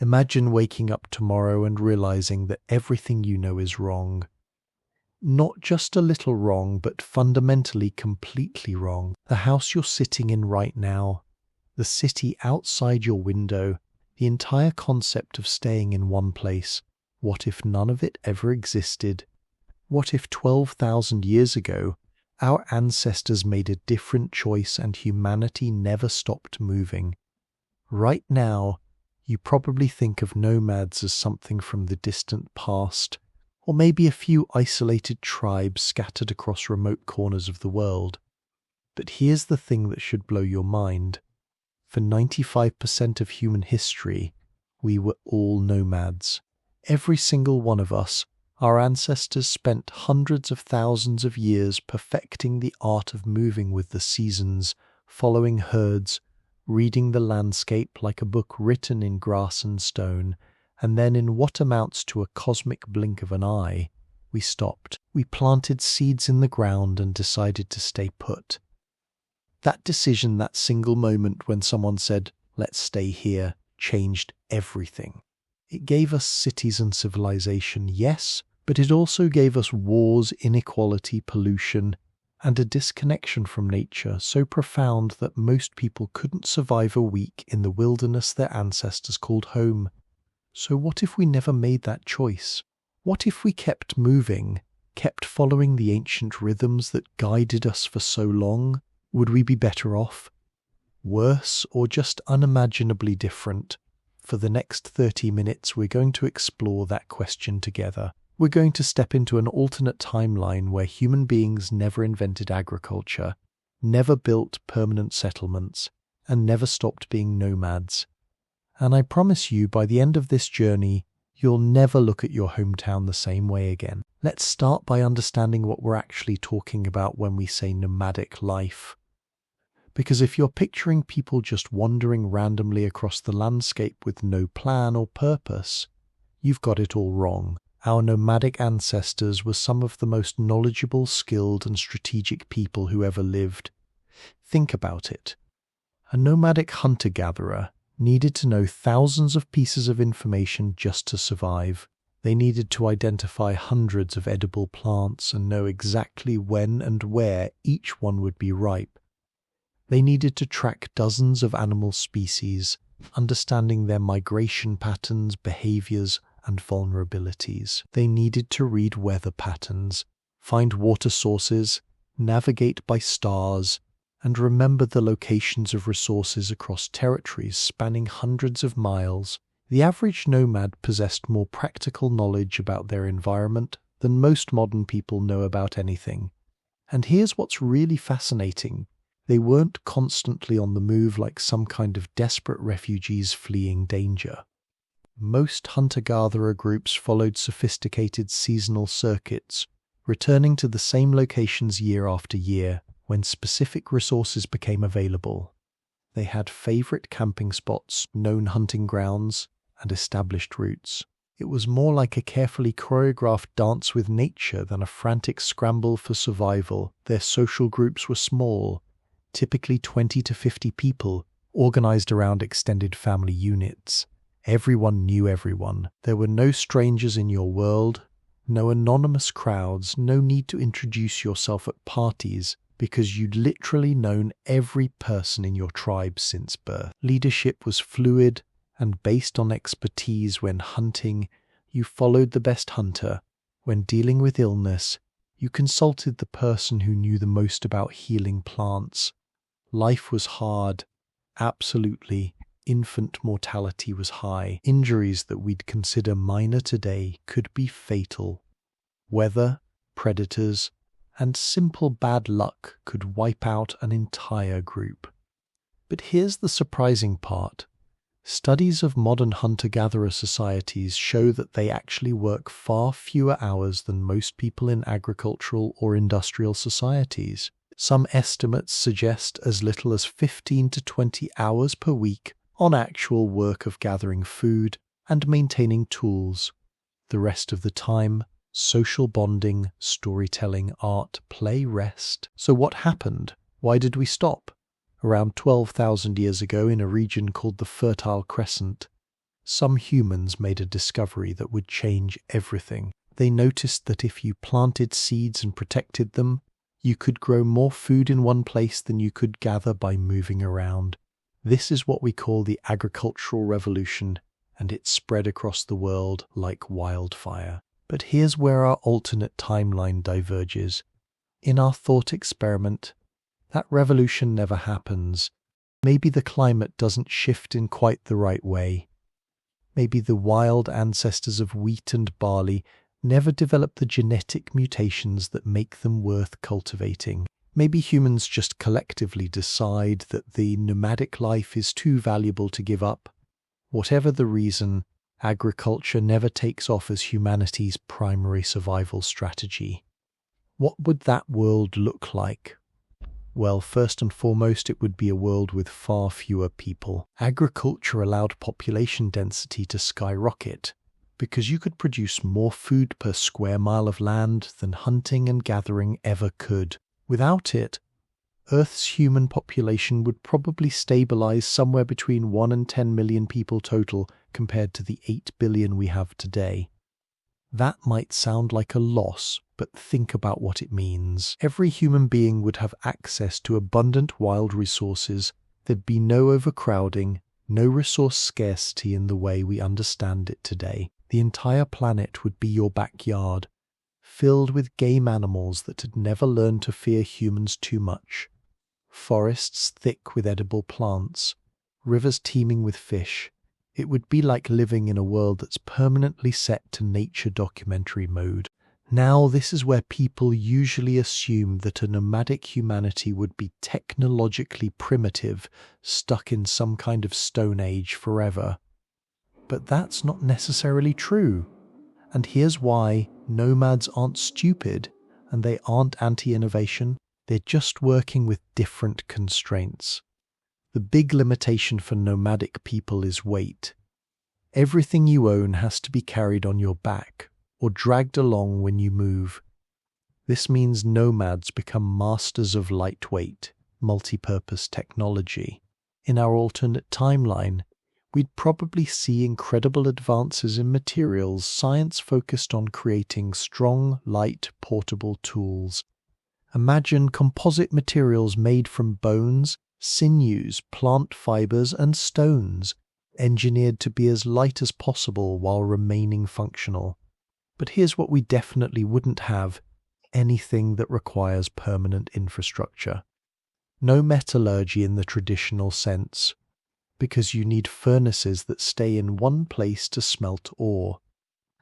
Imagine waking up tomorrow and realizing that everything you know is wrong. Not just a little wrong, but fundamentally completely wrong. The house you're sitting in right now, the city outside your window, the entire concept of staying in one place. What if none of it ever existed? What if 12,000 years ago, our ancestors made a different choice and humanity never stopped moving? Right now, you probably think of nomads as something from the distant past, or maybe a few isolated tribes scattered across remote corners of the world. But here's the thing that should blow your mind. For 95% of human history, we were all nomads. Every single one of us. Our ancestors spent hundreds of thousands of years perfecting the art of moving with the seasons, following herds, reading the landscape like a book written in grass and stone, and then in what amounts to a cosmic blink of an eye, we stopped. We planted seeds in the ground and decided to stay put. That decision, that single moment when someone said, "Let's stay here," changed everything. It gave us cities and civilization, yes, but it also gave us wars, inequality, pollution, and a disconnection from nature so profound that most people couldn't survive a week in the wilderness their ancestors called home. So what if we never made that choice? What if we kept moving, kept following the ancient rhythms that guided us for so long? Would we be better off? Worse, or just unimaginably different? For the next 30 minutes, we're going to explore that question together. We're going to step into an alternate timeline where human beings never invented agriculture, never built permanent settlements, and never stopped being nomads. And I promise you, by the end of this journey, you'll never look at your hometown the same way again. Let's start by understanding what we're actually talking about when we say nomadic life. Because if you're picturing people just wandering randomly across the landscape with no plan or purpose, you've got it all wrong. Our nomadic ancestors were some of the most knowledgeable, skilled, and strategic people who ever lived. Think about it. A nomadic hunter-gatherer needed to know thousands of pieces of information just to survive. They needed to identify hundreds of edible plants and know exactly when and where each one would be ripe. They needed to track dozens of animal species, understanding their migration patterns, behaviors, and vulnerabilities. They needed to read weather patterns, find water sources, navigate by stars, and remember the locations of resources across territories spanning hundreds of miles. The average nomad possessed more practical knowledge about their environment than most modern people know about anything. And here's what's really fascinating. They weren't constantly on the move like some kind of desperate refugees fleeing danger. Most hunter-gatherer groups followed sophisticated seasonal circuits, returning to the same locations year after year when specific resources became available. They had favorite camping spots, known hunting grounds, and established routes. It was more like a carefully choreographed dance with nature than a frantic scramble for survival. Their social groups were small, typically 20 to 50 people, organized around extended family units. Everyone knew everyone. There were no strangers in your world, no anonymous crowds, no need to introduce yourself at parties, because you'd literally known every person in your tribe since birth. Leadership was fluid and based on expertise. When hunting, you followed the best hunter. When dealing with illness, you consulted the person who knew the most about healing plants. Life was hard, absolutely. Infant mortality was high. Injuries that we'd consider minor today could be fatal. Weather, predators, and simple bad luck could wipe out an entire group. But here's the surprising part. Studies of modern hunter-gatherer societies show that they actually work far fewer hours than most people in agricultural or industrial societies. Some estimates suggest as little as 15 to 20 hours per week on actual work of gathering food and maintaining tools. The rest of the time, social bonding, storytelling, art, play, rest. So what happened? Why did we stop? Around 12,000 years ago, in a region called the Fertile Crescent, some humans made a discovery that would change everything. They noticed that if you planted seeds and protected them, you could grow more food in one place than you could gather by moving around. This is what we call the agricultural revolution, and it spread across the world like wildfire. But here's where our alternate timeline diverges. In our thought experiment, that revolution never happens. Maybe the climate doesn't shift in quite the right way. Maybe the wild ancestors of wheat and barley never developed the genetic mutations that make them worth cultivating. Maybe humans just collectively decide that the nomadic life is too valuable to give up. Whatever the reason, agriculture never takes off as humanity's primary survival strategy. What would that world look like? Well, first and foremost, it would be a world with far fewer people. Agriculture allowed population density to skyrocket because you could produce more food per square mile of land than hunting and gathering ever could. Without it, Earth's human population would probably stabilize somewhere between 1 and 10 million people total compared to the 8 billion we have today. That might sound like a loss, but think about what it means. Every human being would have access to abundant wild resources. There'd be no overcrowding, no resource scarcity in the way we understand it today. The entire planet would be your backyard, filled with game animals that had never learned to fear humans too much. Forests thick with edible plants, rivers teeming with fish. It would be like living in a world that's permanently set to nature documentary mode. Now, this is where people usually assume that a nomadic humanity would be technologically primitive, stuck in some kind of stone age forever. But that's not necessarily true. And here's why: nomads aren't stupid, and they aren't anti-innovation. They're just working with different constraints. The big limitation for nomadic people is weight. Everything you own has to be carried on your back, or dragged along when you move. This means nomads become masters of lightweight, multi-purpose technology. In our alternate timeline, we'd probably see incredible advances in materials science focused on creating strong, light, portable tools. Imagine composite materials made from bones, sinews, plant fibers, and stones, engineered to be as light as possible while remaining functional. But here's what we definitely wouldn't have: anything that requires permanent infrastructure. No metallurgy in the traditional sense, because you need furnaces that stay in one place to smelt ore.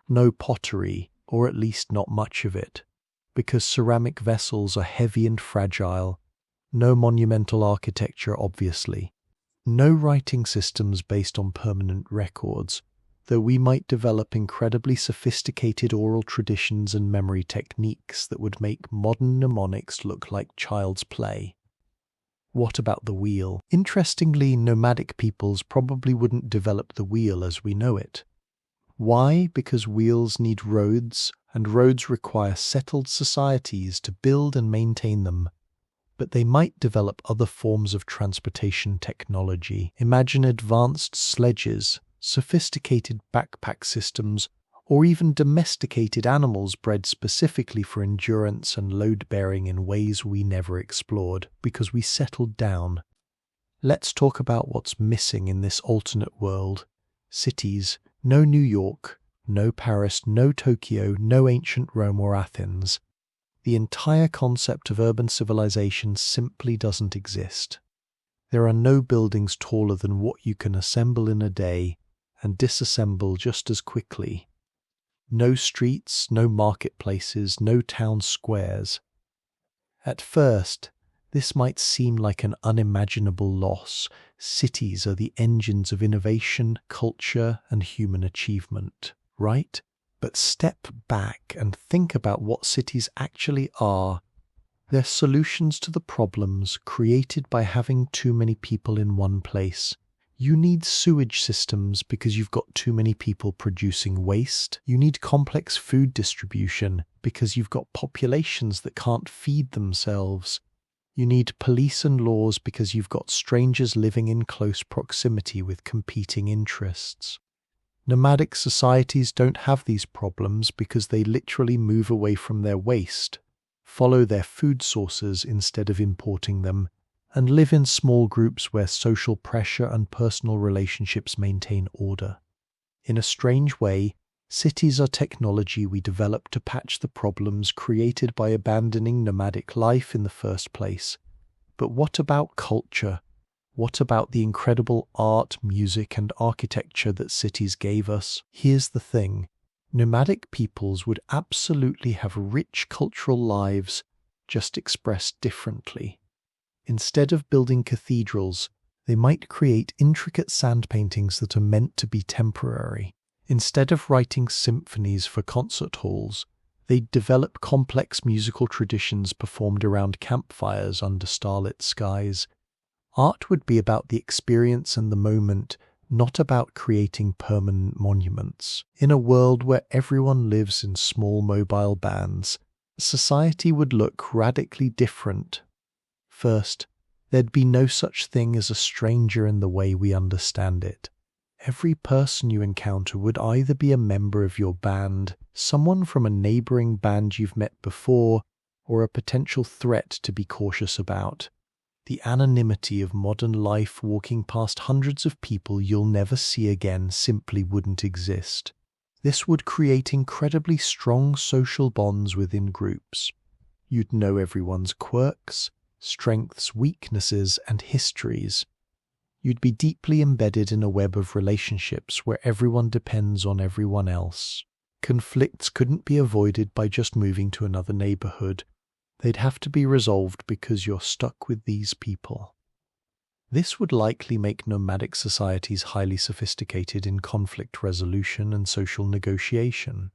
No pottery, or at least not much of it, because ceramic vessels are heavy and fragile. No monumental architecture, obviously. No writing systems based on permanent records, though we might develop incredibly sophisticated oral traditions and memory techniques that would make modern mnemonics look like child's play. What about the wheel? Interestingly, nomadic peoples probably wouldn't develop the wheel as we know it. Why? Because wheels need roads, and roads require settled societies to build and maintain them. But they might develop other forms of transportation technology. Imagine advanced sledges, sophisticated backpack systems, or even domesticated animals bred specifically for endurance and load-bearing in ways we never explored, because we settled down. Let's talk about what's missing in this alternate world. Cities. No New York, no Paris, no Tokyo, no ancient Rome or Athens. The entire concept of urban civilization simply doesn't exist. There are no buildings taller than what you can assemble in a day and disassemble just as quickly. No streets, no marketplaces, no town squares. At first, this might seem like an unimaginable loss. Cities are the engines of innovation, culture, and human achievement, right? But step back and think about what cities actually are. They're solutions to the problems created by having too many people in one place. You need sewage systems because you've got too many people producing waste. You need complex food distribution because you've got populations that can't feed themselves. You need police and laws because you've got strangers living in close proximity with competing interests. Nomadic societies don't have these problems because they literally move away from their waste, follow their food sources instead of importing them, and live in small groups where social pressure and personal relationships maintain order. In a strange way, cities are technology we develop to patch the problems created by abandoning nomadic life in the first place. But what about culture? What about the incredible art, music, and architecture that cities gave us? Here's the thing. Nomadic peoples would absolutely have rich cultural lives, just expressed differently. Instead of building cathedrals, they might create intricate sand paintings that are meant to be temporary. Instead of writing symphonies for concert halls, they'd develop complex musical traditions performed around campfires under starlit skies. Art would be about the experience and the moment, not about creating permanent monuments. In a world where everyone lives in small mobile bands, society would look radically different. First, there'd be no such thing as a stranger in the way we understand it. Every person you encounter would either be a member of your band, someone from a neighboring band you've met before, or a potential threat to be cautious about. The anonymity of modern life walking past hundreds of people you'll never see again simply wouldn't exist. This would create incredibly strong social bonds within groups. You'd know everyone's quirks, strengths, weaknesses, and histories. You'd be deeply embedded in a web of relationships where everyone depends on everyone else. Conflicts couldn't be avoided by just moving to another neighborhood. They'd have to be resolved because you're stuck with these people. This would likely make nomadic societies highly sophisticated in conflict resolution and social negotiation.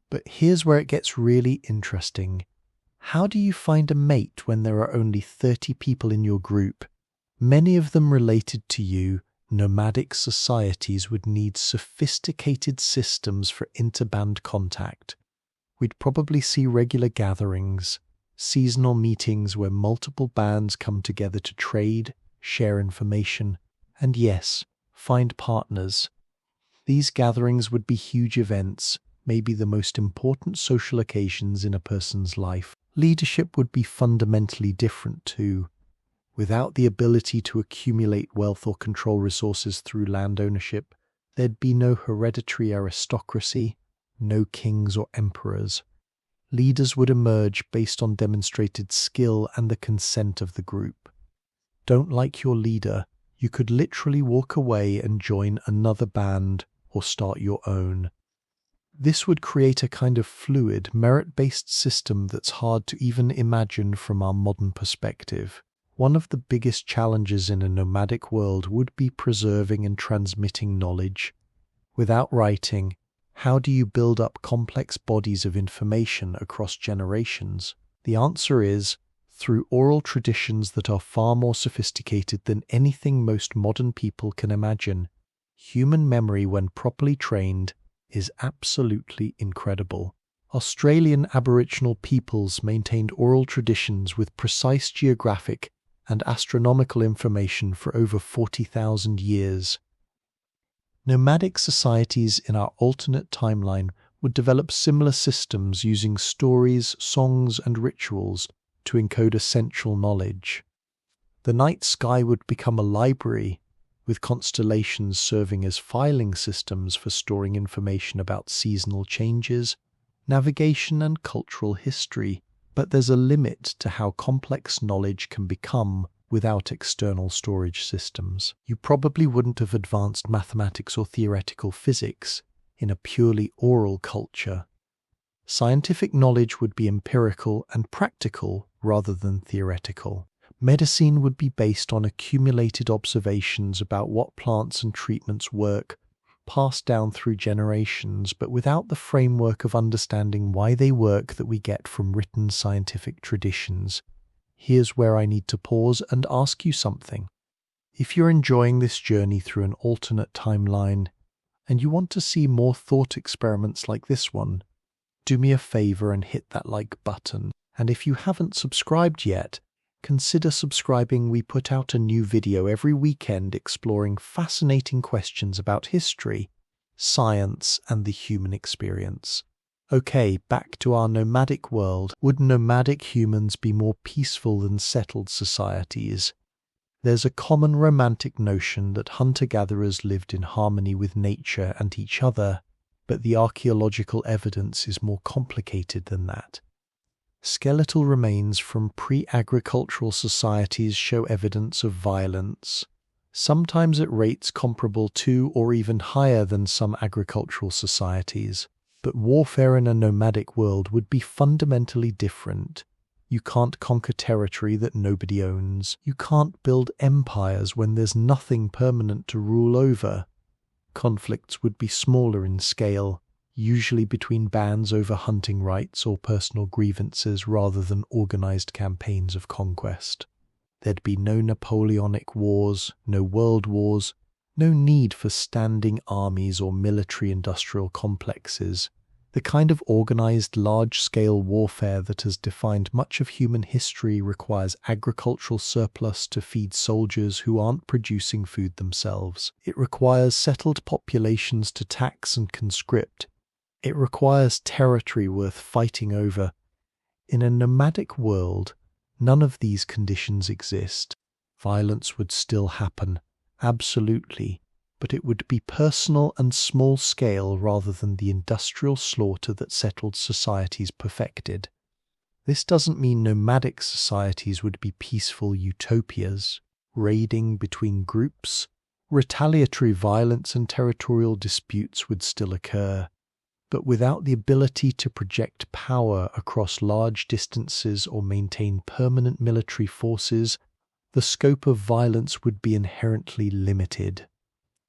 But here's where it gets really interesting. How do you find a mate when there are only 30 people in your group? Many of them related to you. Nomadic societies would need sophisticated systems for interband contact. We'd probably see regular gatherings, seasonal meetings where multiple bands come together to trade, share information, and yes, find partners. These gatherings would be huge events, maybe the most important social occasions in a person's life. Leadership would be fundamentally different too. Without the ability to accumulate wealth or control resources through land ownership, there'd be no hereditary aristocracy, no kings or emperors. Leaders would emerge based on demonstrated skill and the consent of the group. Don't like your leader, you could literally walk away and join another band or start your own. This would create a kind of fluid, merit-based system that's hard to even imagine from our modern perspective. One of the biggest challenges in a nomadic world would be preserving and transmitting knowledge. Without writing, how do you build up complex bodies of information across generations? The answer is through oral traditions that are far more sophisticated than anything most modern people can imagine. Human memory, when properly trained, is absolutely incredible. Australian Aboriginal peoples maintained oral traditions with precise geographic and astronomical information for over 40,000 years. Nomadic societies in our alternate timeline would develop similar systems using stories, songs, and rituals to encode essential knowledge. The night sky would become a library, with constellations serving as filing systems for storing information about seasonal changes, navigation, and cultural history. But there's a limit to how complex knowledge can become without external storage systems. You probably wouldn't have advanced mathematics or theoretical physics in a purely oral culture. Scientific knowledge would be empirical and practical rather than theoretical. Medicine would be based on accumulated observations about what plants and treatments work, passed down through generations, but without the framework of understanding why they work that we get from written scientific traditions. Here's where I need to pause and ask you something. If you're enjoying this journey through an alternate timeline, and you want to see more thought experiments like this one, do me a favor and hit that like button. And if you haven't subscribed yet, consider subscribing. We put out a new video every weekend exploring fascinating questions about history, science, and the human experience. Okay, back to our nomadic world. Would nomadic humans be more peaceful than settled societies? There's a common romantic notion that hunter-gatherers lived in harmony with nature and each other, but the archaeological evidence is more complicated than that. Skeletal remains from pre-agricultural societies show evidence of violence, sometimes at rates comparable to or even higher than some agricultural societies. But warfare in a nomadic world would be fundamentally different. You can't conquer territory that nobody owns. You can't build empires when there's nothing permanent to rule over. Conflicts would be smaller in scale, usually between bands over hunting rights or personal grievances rather than organized campaigns of conquest. There'd be no Napoleonic wars, no world wars, no need for standing armies or military-industrial complexes. The kind of organized large-scale warfare that has defined much of human history requires agricultural surplus to feed soldiers who aren't producing food themselves. It requires settled populations to tax and conscript. It requires territory worth fighting over. In a nomadic world, none of these conditions exist. Violence would still happen. Absolutely, but it would be personal and small scale rather than the industrial slaughter that settled societies perfected. This doesn't mean nomadic societies would be peaceful utopias, raiding between groups. Retaliatory violence and territorial disputes would still occur, but without the ability to project power across large distances or maintain permanent military forces, the scope of violence would be inherently limited.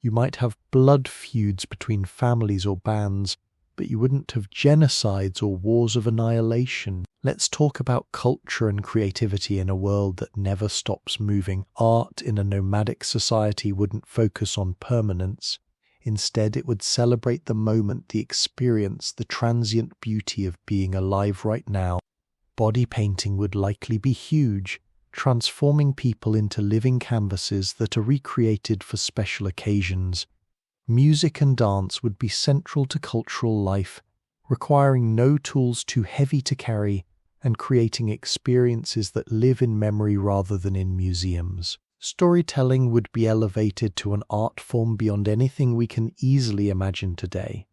You might have blood feuds between families or bands, but you wouldn't have genocides or wars of annihilation. Let's talk about culture and creativity in a world that never stops moving. Art in a nomadic society wouldn't focus on permanence. Instead, it would celebrate the moment, the experience, the transient beauty of being alive right now. Body painting would likely be huge, transforming people into living canvases that are recreated for special occasions. Music and dance would be central to cultural life, requiring no tools too heavy to carry and creating experiences that live in memory rather than in museums. Storytelling would be elevated to an art form beyond anything we can easily imagine today.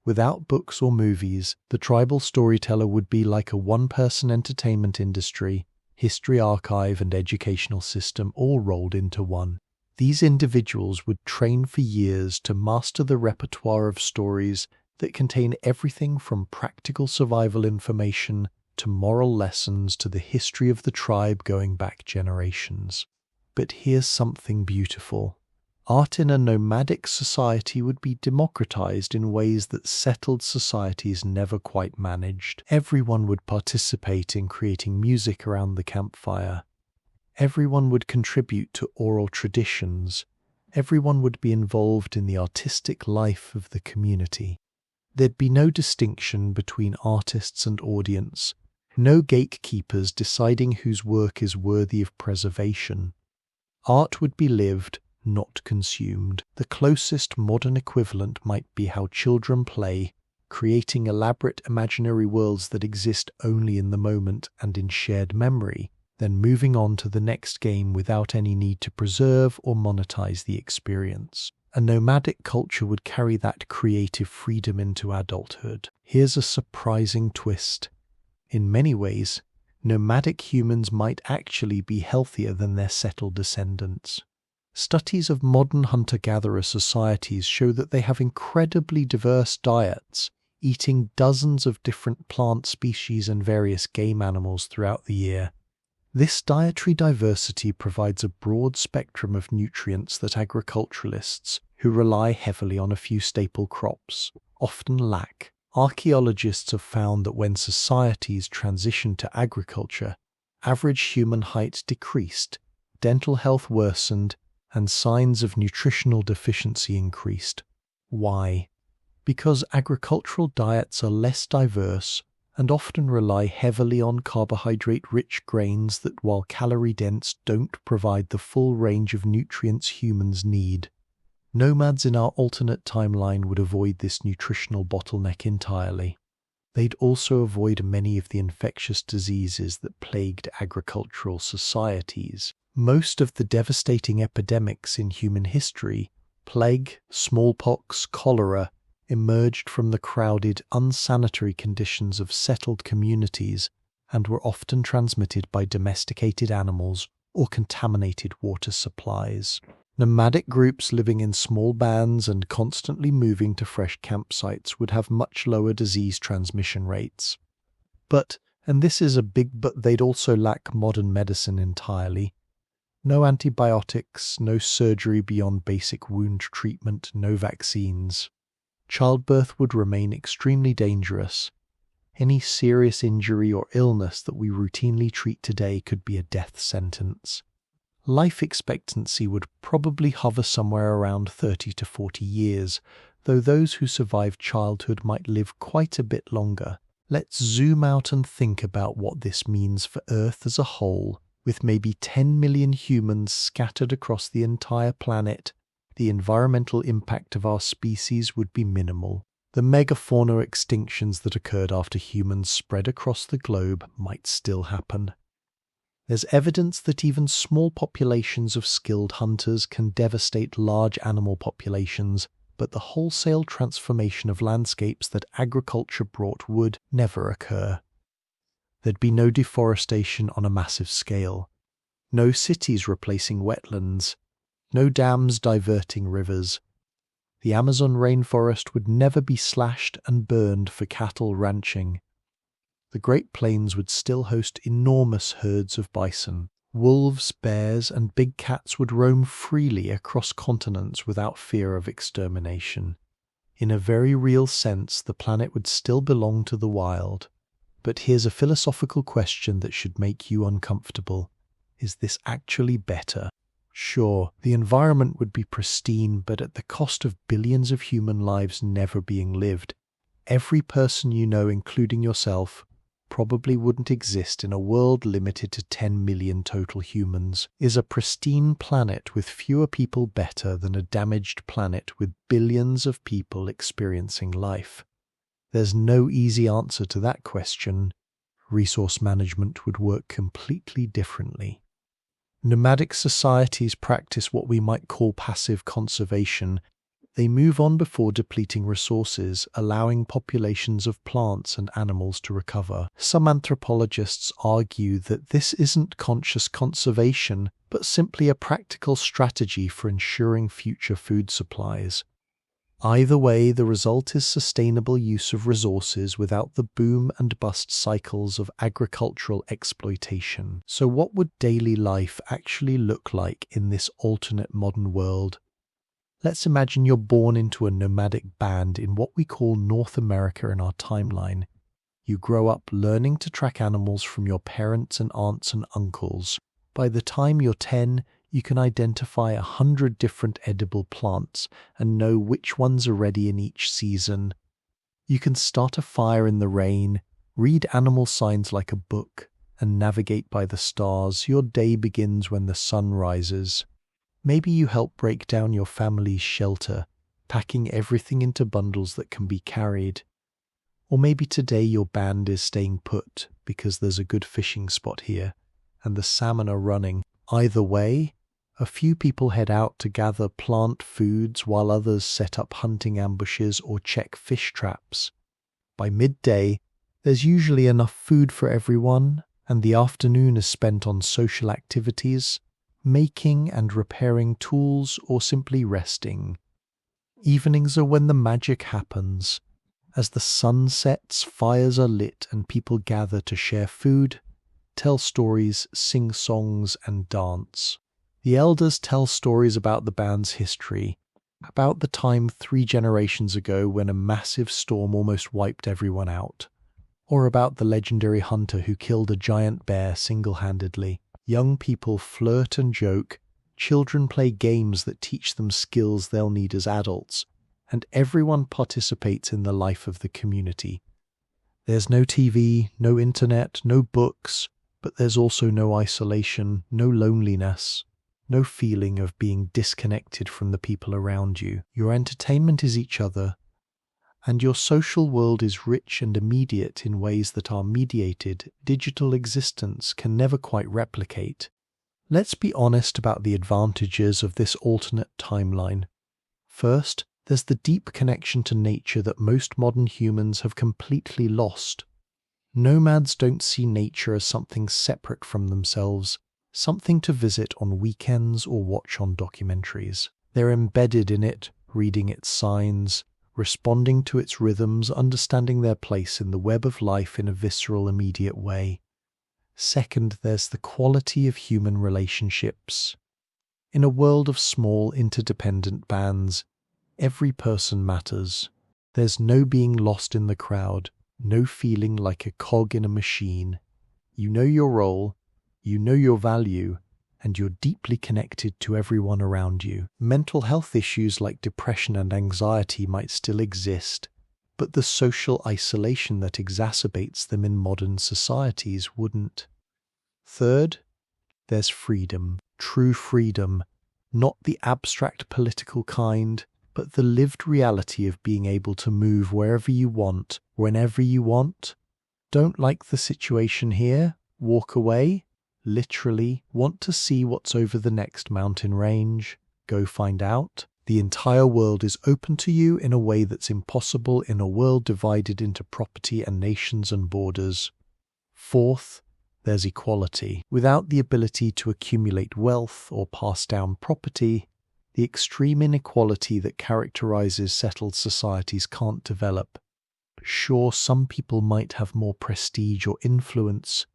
Without books or movies, the tribal storyteller would be like a one-person entertainment industry, history archive and educational system all rolled into one. These individuals would train for years to master the repertoire of stories that contain everything from practical survival information to moral lessons to the history of the tribe going back generations. But here's something beautiful. Art in a nomadic society would be democratized in ways that settled societies never quite managed. Everyone would participate in creating music around the campfire. Everyone would contribute to oral traditions. Everyone would be involved in the artistic life of the community. There'd be no distinction between artists and audience, no gatekeepers deciding whose work is worthy of preservation. Art would be lived, not consumed. The closest modern equivalent might be how children play, creating elaborate imaginary worlds that exist only in the moment and in shared memory, then moving on to the next game without any need to preserve or monetize the experience. A nomadic culture would carry that creative freedom into adulthood. Here's a surprising twist. In many ways, nomadic humans might actually be healthier than their settled descendants. Studies of modern hunter-gatherer societies show that they have incredibly diverse diets, eating dozens of different plant species and various game animals throughout the year. This dietary diversity provides a broad spectrum of nutrients that agriculturalists, who rely heavily on a few staple crops, often lack. Archaeologists have found that when societies transitioned to agriculture, average human height decreased, dental health worsened, and signs of nutritional deficiency increased. Why? Because agricultural diets are less diverse and often rely heavily on carbohydrate-rich grains that, while calorie-dense, don't provide the full range of nutrients humans need. Nomads in our alternate timeline would avoid this nutritional bottleneck entirely. They'd also avoid many of the infectious diseases that plagued agricultural societies. Most of the devastating epidemics in human history, plague, smallpox, cholera, emerged from the crowded, unsanitary conditions of settled communities and were often transmitted by domesticated animals or contaminated water supplies. Nomadic groups living in small bands and constantly moving to fresh campsites would have much lower disease transmission rates. But, and this is a big but, they'd also lack modern medicine entirely. No antibiotics, no surgery beyond basic wound treatment, no vaccines. Childbirth would remain extremely dangerous. Any serious injury or illness that we routinely treat today could be a death sentence. Life expectancy would probably hover somewhere around 30 to 40 years, though those who survive childhood might live quite a bit longer. Let's zoom out and think about what this means for Earth as a whole. With maybe 10 million humans scattered across the entire planet, the environmental impact of our species would be minimal. The megafauna extinctions that occurred after humans spread across the globe might still happen. There's evidence that even small populations of skilled hunters can devastate large animal populations, but the wholesale transformation of landscapes that agriculture brought would never occur. There'd be no deforestation on a massive scale, no cities replacing wetlands, no dams diverting rivers. The Amazon rainforest would never be slashed and burned for cattle ranching. The Great Plains would still host enormous herds of bison. Wolves, bears, and big cats would roam freely across continents without fear of extermination. In a very real sense, the planet would still belong to the wild. But here's a philosophical question that should make you uncomfortable. Is this actually better? Sure, the environment would be pristine, but at the cost of billions of human lives never being lived. Every person you know, including yourself, probably wouldn't exist in a world limited to 10 million total humans. Is a pristine planet with fewer people better than a damaged planet with billions of people experiencing life? There's no easy answer to that question. Resource management would work completely differently. Nomadic societies practice what we might call passive conservation. They move on before depleting resources, allowing populations of plants and animals to recover. Some anthropologists argue that this isn't conscious conservation, but simply a practical strategy for ensuring future food supplies. Either way, the result is sustainable use of resources without the boom and bust cycles of agricultural exploitation. So what would daily life actually look like in this alternate modern world? Let's imagine you're born into a nomadic band in what we call North America in our timeline. You grow up learning to track animals from your parents and aunts and uncles. By the time you're 10, you can identify 100 different edible plants and know which ones are ready in each season. You can start a fire in the rain, read animal signs like a book, and navigate by the stars. Your day begins when the sun rises. Maybe you help break down your family's shelter, packing everything into bundles that can be carried. Or maybe today your band is staying put because there's a good fishing spot here, and the salmon are running. Either way, a few people head out to gather plant foods while others set up hunting ambushes or check fish traps. By midday, there's usually enough food for everyone, and the afternoon is spent on social activities, making and repairing tools, or simply resting. Evenings are when the magic happens. As the sun sets, fires are lit and people gather to share food, tell stories, sing songs, and dance. The elders tell stories about the band's history, about the time 3 generations ago when a massive storm almost wiped everyone out, or about the legendary hunter who killed a giant bear single-handedly. Young people flirt and joke, children play games that teach them skills they'll need as adults, and everyone participates in the life of the community. There's no TV, no internet, no books, but there's also no isolation, no loneliness. no feeling of being disconnected from the people around you. Your entertainment is each other, and your social world is rich and immediate in ways that our mediated, digital existence can never quite replicate. Let's be honest about the advantages of this alternate timeline. First, there's the deep connection to nature that most modern humans have completely lost. Nomads don't see nature as something separate from themselves, something to visit on weekends or watch on documentaries. They're embedded in it, reading its signs, responding to its rhythms, understanding their place in the web of life in a visceral, immediate way. Second, there's the quality of human relationships. In a world of small, interdependent bands, every person matters. There's no being lost in the crowd, no feeling like a cog in a machine. You know your role, you know your value, and you're deeply connected to everyone around you. Mental health issues like depression and anxiety might still exist, but the social isolation that exacerbates them in modern societies wouldn't. Third, there's freedom, true freedom, not the abstract political kind, but the lived reality of being able to move wherever you want, whenever you want. Don't like the situation here? Walk away? Literally, want to see what's over the next mountain range? Go find out. The entire world is open to you in a way that's impossible in a world divided into property and nations and borders. Fourth, there's equality. Without the ability to accumulate wealth or pass down property, the extreme inequality that characterizes settled societies can't develop. Sure, some people might have more prestige or influence,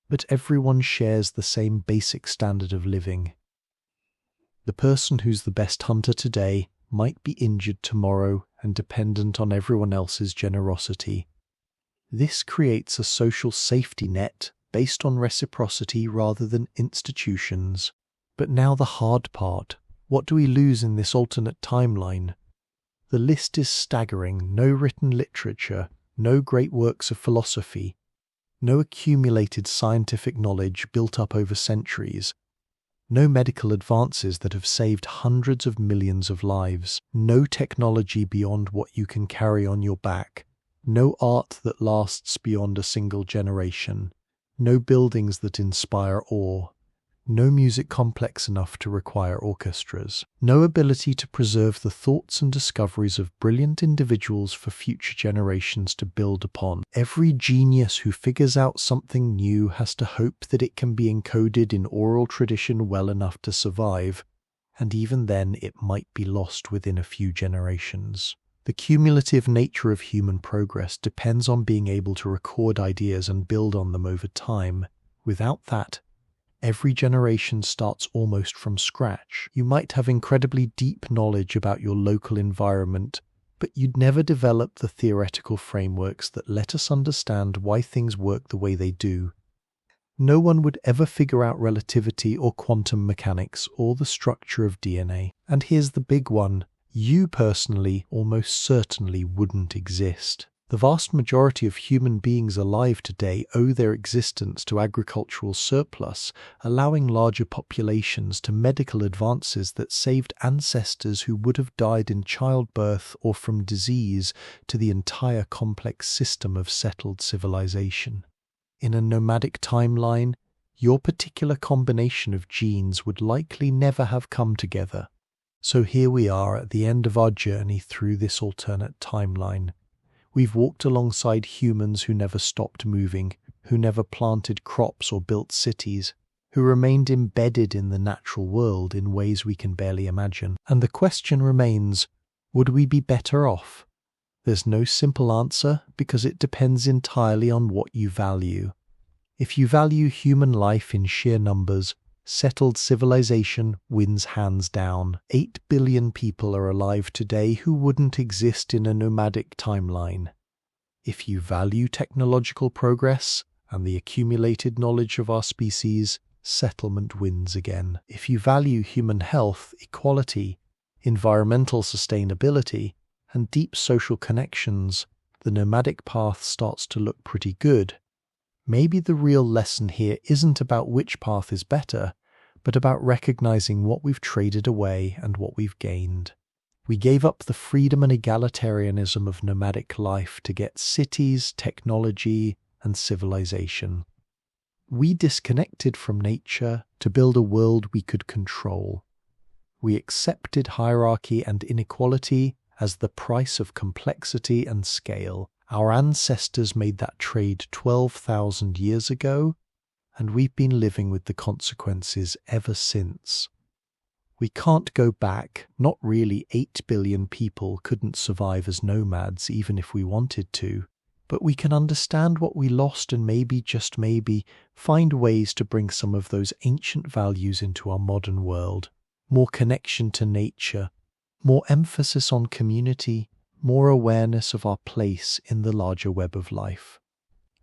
but everyone shares the same basic standard of living. The person who's the best hunter today might be injured tomorrow and dependent on everyone else's generosity. This creates a social safety net based on reciprocity rather than institutions. But now the hard part. What do we lose in this alternate timeline? The list is staggering. No written literature, no great works of philosophy, no accumulated scientific knowledge built up over centuries, no medical advances that have saved hundreds of millions of lives, no technology beyond what you can carry on your back, no art that lasts beyond a single generation, no buildings that inspire awe, no music complex enough to require orchestras, no ability to preserve the thoughts and discoveries of brilliant individuals for future generations to build upon. Every genius who figures out something new has to hope that it can be encoded in oral tradition well enough to survive, and even then it might be lost within a few generations. The cumulative nature of human progress depends on being able to record ideas and build on them over time. Without that, every generation starts almost from scratch. You might have incredibly deep knowledge about your local environment, but you'd never develop the theoretical frameworks that let us understand why things work the way they do. No one would ever figure out relativity or quantum mechanics or the structure of DNA. And here's the big one. You personally almost certainly wouldn't exist. The vast majority of human beings alive today owe their existence to agricultural surplus, allowing larger populations to medical advances that saved ancestors who would have died in childbirth or from disease to the entire complex system of settled civilization. In a nomadic timeline, your particular combination of genes would likely never have come together. So here we are at the end of our journey through this alternate timeline. We've walked alongside humans who never stopped moving, who never planted crops or built cities, who remained embedded in the natural world in ways we can barely imagine. And the question remains, would we be better off? There's no simple answer because it depends entirely on what you value. If you value human life in sheer numbers, settled civilization wins hands down. 8 billion people are alive today who wouldn't exist in a nomadic timeline. If you value technological progress and the accumulated knowledge of our species, settlement wins again. If you value human health, equality, environmental sustainability, and deep social connections, the nomadic path starts to look pretty good. Maybe the real lesson here isn't about which path is better, but about recognizing what we've traded away and what we've gained. We gave up the freedom and egalitarianism of nomadic life to get cities, technology, and civilization. We disconnected from nature to build a world we could control. We accepted hierarchy and inequality as the price of complexity and scale. Our ancestors made that trade 12,000 years ago, and we've been living with the consequences ever since. We can't go back. Not really. 8 billion people couldn't survive as nomads even if we wanted to. But we can understand what we lost and maybe, just maybe, find ways to bring some of those ancient values into our modern world. More connection to nature, more emphasis on community, more awareness of our place in the larger web of life.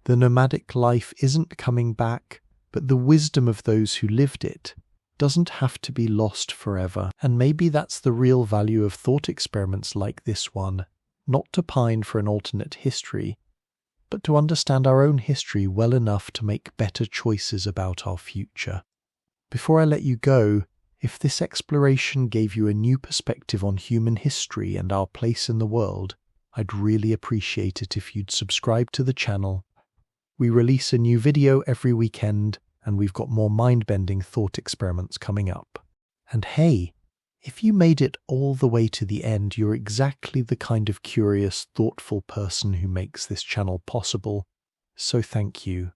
The nomadic life isn't coming back, but the wisdom of those who lived it doesn't have to be lost forever. And maybe that's the real value of thought experiments like this one, not to pine for an alternate history, but to understand our own history well enough to make better choices about our future. Before I let you go, if this exploration gave you a new perspective on human history and our place in the world, I'd really appreciate it if you'd subscribe to the channel. We release a new video every weekend, and we've got more mind-bending thought experiments coming up. And hey, if you made it all the way to the end, you're exactly the kind of curious, thoughtful person who makes this channel possible. So thank you.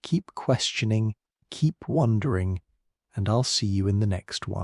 Keep questioning, keep wondering, and I'll see you in the next one.